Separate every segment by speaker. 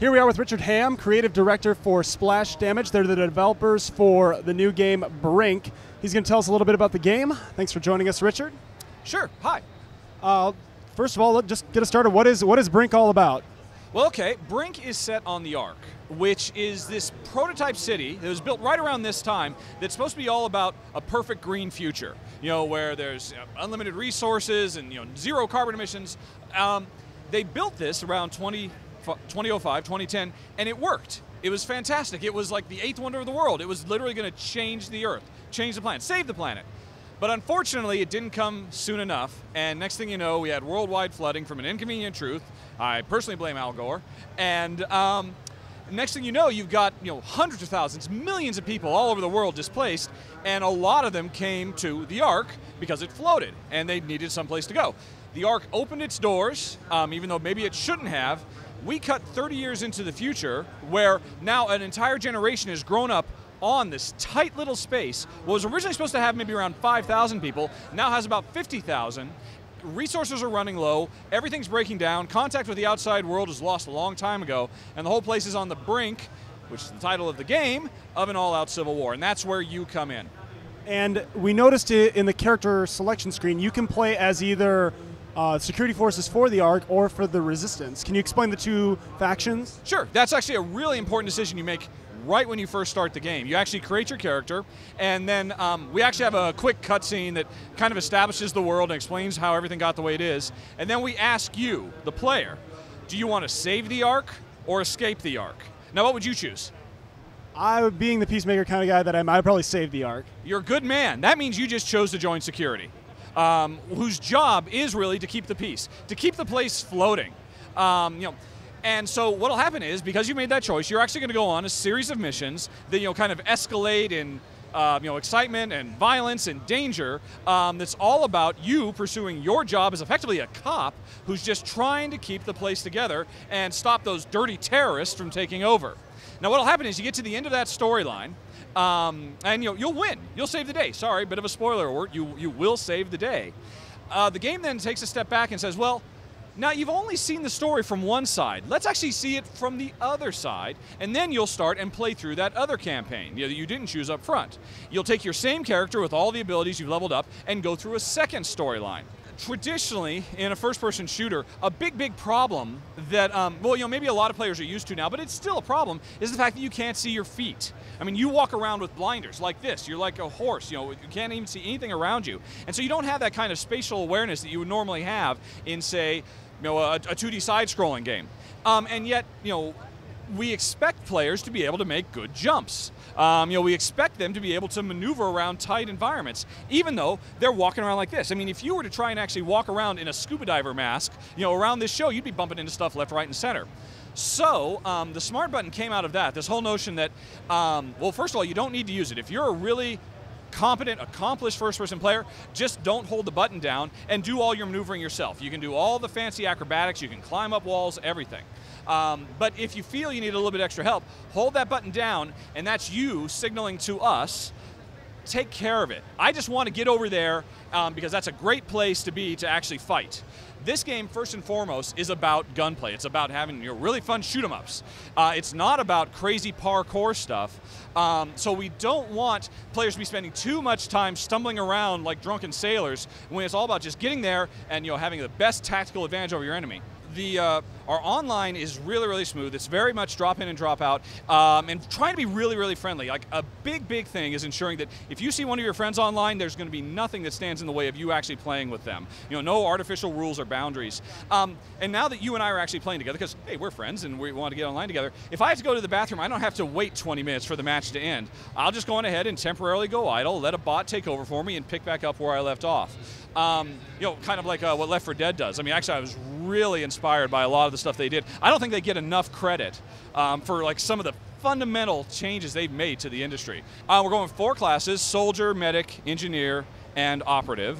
Speaker 1: Here we are with Richard Ham, creative director for Splash Damage. They're the developers for the new game Brink. He's going to tell us a little bit about the game. Thanks for joining us, Richard.
Speaker 2: Sure. Hi.
Speaker 1: First of all, let's just get us started. What is Brink all about?
Speaker 2: Well, okay, Brink is set on the Ark, which is this prototype city that was built right around this time that's supposed to be all about a perfect green future, where there's unlimited resources and zero carbon emissions. They built this around 2005, 2010, and it worked. It was fantastic. It was like the eighth wonder of the world. It was literally going to change the Earth, change the planet, save the planet. But unfortunately, it didn't come soon enough, and next thing you know, we had worldwide flooding from an inconvenient truth. I personally blame Al Gore. And next thing you know, you've got hundreds of thousands, millions of people all over the world displaced, and a lot of them came to the Ark because it floated, and they needed someplace to go. The Ark opened its doors, even though maybe it shouldn't have. We cut 30 years into the future, where now an entire generation has grown up on this tight little space. What was originally supposed to have maybe around 5,000 people, now has about 50,000. Resources are running low, everything's breaking down, contact with the outside world is lost a long time ago, and the whole place is on the brink, which is the title of the game, of an all-out civil war, and that's where you come in.
Speaker 1: And we noticed it in the character selection screen, you can play as either security forces for the Ark or for the Resistance. Can you explain the two factions?
Speaker 2: Sure, that's actually a really important decision you make right when you first start the game. You actually create your character, and then we actually have a quick cutscene that kind of establishes the world and explains how everything got the way it is. And then we ask you, the player, do you want to save the Ark or escape the Ark? Now, what would you choose?
Speaker 1: Being the peacemaker kind of guy that I'd probably save the Ark.
Speaker 2: You're a good man. That means you just chose to join security, whose job is really to keep the peace, to keep the place floating. And so what'll happen is, because you made that choice, you're actually going to go on a series of missions that kind of escalate in excitement and violence and danger. That's all about you pursuing your job as effectively a cop who's just trying to keep the place together and stop those dirty terrorists from taking over. Now what'll happen is you get to the end of that storyline, and you'll win. You'll save the day. Sorry, bit of a spoiler alert. You will save the day. The game then takes a step back and says, well, now, you've only seen the story from one side. Let's actually see it from the other side, and then you'll start and play through that other campaign that you didn't choose up front. You'll take your same character with all the abilities you've leveled up and go through a second storyline. Traditionally, in a first-person shooter, a big problem that, maybe a lot of players are used to now, but it's still a problem, is the fact that you can't see your feet. I mean, you walk around with blinders like this. You're like a horse, you can't even see anything around you. And so you don't have that kind of spatial awareness that you would normally have in, say, a 2D side-scrolling game. And yet, we expect players to be able to make good jumps. We expect them to be able to maneuver around tight environments, even though they're walking around like this. I mean, if you were to try and actually walk around in a scuba diver mask, around this show, you'd be bumping into stuff left, right, and center. So the smart button came out of that, this whole notion that, well, first of all, you don't need to use it. If you're a really competent, accomplished first-person player, just don't hold the button down and do all your maneuvering yourself. You can do all the fancy acrobatics, you can climb up walls, everything. But if you feel you need a little bit extra help, hold that button down, and that's you signaling to us, take care of it. I just want to get over there because that's a great place to be to actually fight. This game, first and foremost, is about gunplay. It's about having really fun shoot-'em-ups. It's not about crazy parkour stuff. So we don't want players to be spending too much time stumbling around like drunken sailors when it's all about just getting there and having the best tactical advantage over your enemy. Our online is really smooth. It's very much drop in and drop out, and trying to be really friendly. Like a big thing is ensuring that if you see one of your friends online, there's going to be nothing that stands in the way of you actually playing with them. No artificial rules or boundaries. And now that you and I are actually playing together, because hey, we're friends and we want to get online together, if I have to go to the bathroom, I don't have to wait 20 minutes for the match to end. I'll just go on ahead and temporarily go idle, let a bot take over for me, and pick back up where I left off. Kind of like what Left 4 Dead does. I mean, actually, I was really inspired by a lot of the stuff they did. I don't think they get enough credit for like some of the fundamental changes they've made to the industry. We're going 4 classes: soldier, medic, engineer, and operative.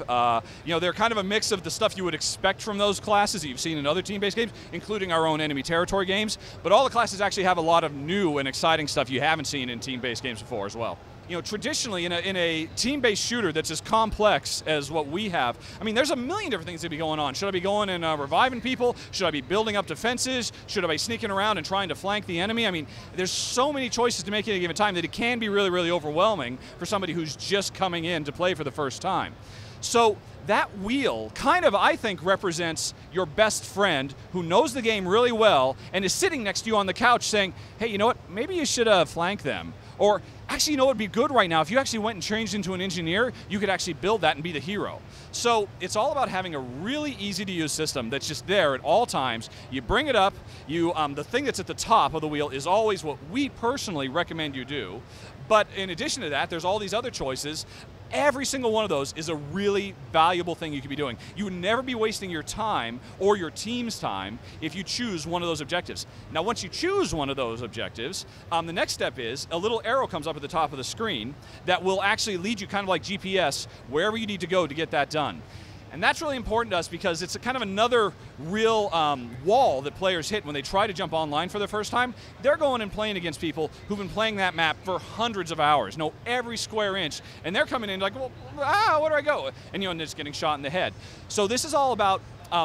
Speaker 2: They're kind of a mix of the stuff you would expect from those classes that you've seen in other team-based games, including our own enemy territory games, but all the classes actually have a lot of new and exciting stuff you haven't seen in team-based games before as well. Traditionally in a team-based shooter that's as complex as what we have, I mean, there's a million different things that be going on. Should I be going and reviving people? Should I be building up defenses? Should I be sneaking around and trying to flank the enemy? I mean, there's so many choices to make at a given time that it can be really, really overwhelming for somebody who's just coming in to play for the first time. So that wheel kind of, I think, represents your best friend who knows the game really well and is sitting next to you on the couch saying, hey, you know what, maybe you should flank them. Or actually, you know what would be good right now? If you actually went and changed into an engineer, you could actually build that and be the hero. So it's all about having a really easy to use system that's just there at all times. You bring it up, the thing that's at the top of the wheel is always what we personally recommend you do. But in addition to that, there's all these other choices. Every single one of those is a really valuable thing you could be doing. You would never be wasting your time or your team's time if you choose one of those objectives. Now, once you choose one of those objectives, the next step is a little arrow comes up at the top of the screen that will actually lead you kind of like GPS wherever you need to go to get that done. And that's really important to us because it's a kind of another real wall that players hit when they try to jump online for the first time. They're going and playing against people who've been playing that map for hundreds of hours, know every square inch, and they're coming in like, well, where do I go? And and it's getting shot in the head. So this is all about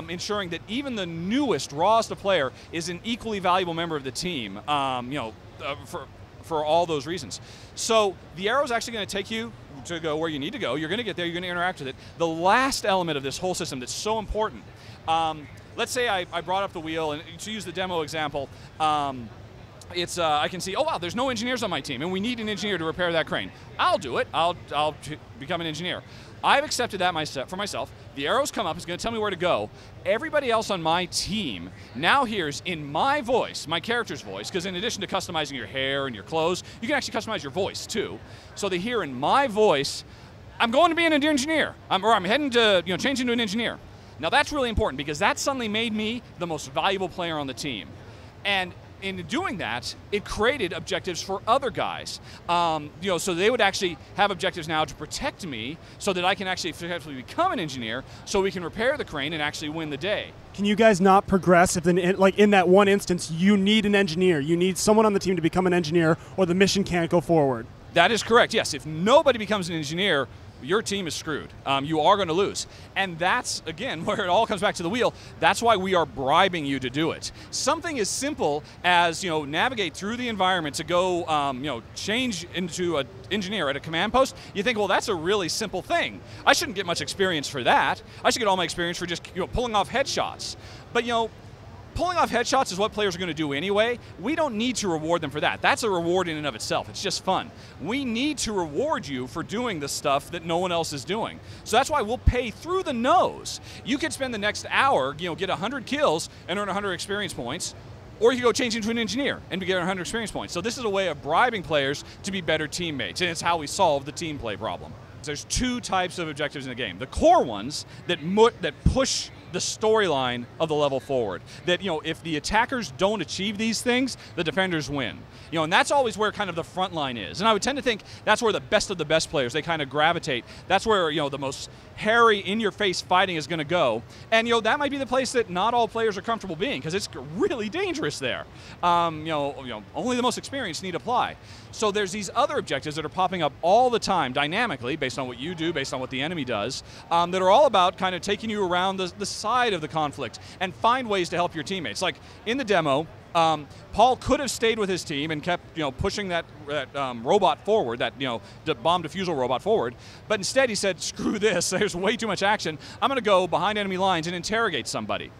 Speaker 2: ensuring that even the newest, rawest player is an equally valuable member of the team, for all those reasons. So the arrow is actually going to take you to go where you need to go. You're going to get there, you're going to interact with it. The last element of this whole system that's so important, let's say I brought up the wheel, and to use the demo example, I can see, oh wow, there's no engineers on my team, and we need an engineer to repair that crane. I'll do it, I'll become an engineer. I've accepted that for myself. The arrows come up, it's going to tell me where to go. Everybody else on my team now hears in my voice, my character's voice, because in addition to customizing your hair and your clothes, you can actually customize your voice too. So they hear in my voice, I'm going to be an engineer, or I'm heading to change into an engineer. Now that's really important because that suddenly made me the most valuable player on the team. And in doing that, it created objectives for other guys. So they would actually have objectives now to protect me so that I can actually effectively become an engineer so we can repair the crane and actually win the day.
Speaker 1: Can you guys not progress if, in that one instance, you need an engineer? You need someone on the team to become an engineer or the mission can't go forward?
Speaker 2: That is correct, yes. If nobody becomes an engineer, your team is screwed. You are going to lose. And that's, again, where it all comes back to the wheel. That's why we are bribing you to do it. Something as simple as, navigate through the environment to go, change into an engineer at a command post. You think, well, that's a really simple thing. I shouldn't get much experience for that. I should get all my experience for just, pulling off headshots. But, pulling off headshots is what players are going to do anyway. We don't need to reward them for that. That's a reward in and of itself. It's just fun. We need to reward you for doing the stuff that no one else is doing. So that's why we'll pay through the nose. You could spend the next hour, get 100 kills and earn 100 experience points, or you could go change into an engineer and get 100 experience points. So this is a way of bribing players to be better teammates, and it's how we solve the team play problem. There's two types of objectives in the game. The core ones that push the storyline of the level forward. That, if the attackers don't achieve these things, the defenders win. And that's always where kind of the front line is. And I would tend to think that's where the best of the best players, they kind of gravitate. That's where, the most hairy, in-your-face fighting is going to go. And, that might be the place that not all players are comfortable being, because it's really dangerous there. Only the most experienced need apply. So there's these other objectives that are popping up all the time, dynamically, based on what you do, based on what the enemy does, that are all about kind of taking you around the side of the conflict and find ways to help your teammates. Like in the demo, Paul could have stayed with his team and kept, pushing that robot forward, that, bomb defusal robot forward. But instead he said, screw this, there's way too much action. I'm going to go behind enemy lines and interrogate somebody.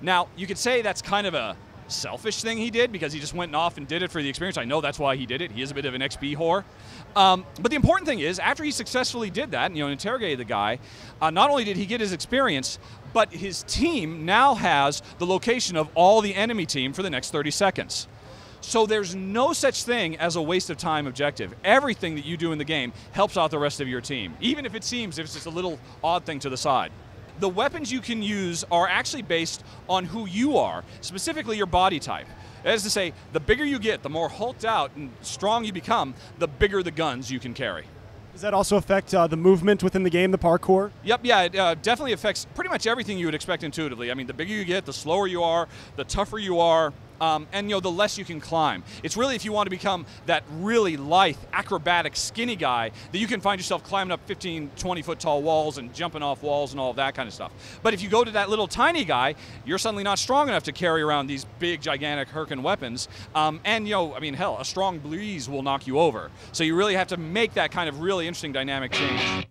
Speaker 2: Now, you could say that's kind of a selfish thing he did because he just went off and did it for the experience. I know that's why he did it. He is a bit of an XP whore. But the important thing is, after he successfully did that, and interrogated the guy, not only did he get his experience, but his team now has the location of all the enemy team for the next 30 seconds. So there's no such thing as a waste of time objective. Everything that you do in the game helps out the rest of your team, even if it seems if it's just a little odd thing to the side. The weapons you can use are actually based on who you are, specifically your body type. That is to say, the bigger you get, the more hulked out and strong you become, the bigger the guns you can carry.
Speaker 1: Does that also affect the movement within the game, the parkour?
Speaker 2: Yep, yeah, it definitely affects pretty much everything you would expect intuitively. I mean, the bigger you get, the slower you are, the tougher you are, and the less you can climb. It's really if you want to become that really lithe, acrobatic, skinny guy that you can find yourself climbing up 15, 20-foot tall walls and jumping off walls and all of that kind of stuff. But if you go to that little tiny guy, you're suddenly not strong enough to carry around these big, gigantic Herkin weapons. And I mean, hell, a strong breeze will knock you over. So you really have to make that kind of really interesting dynamic change.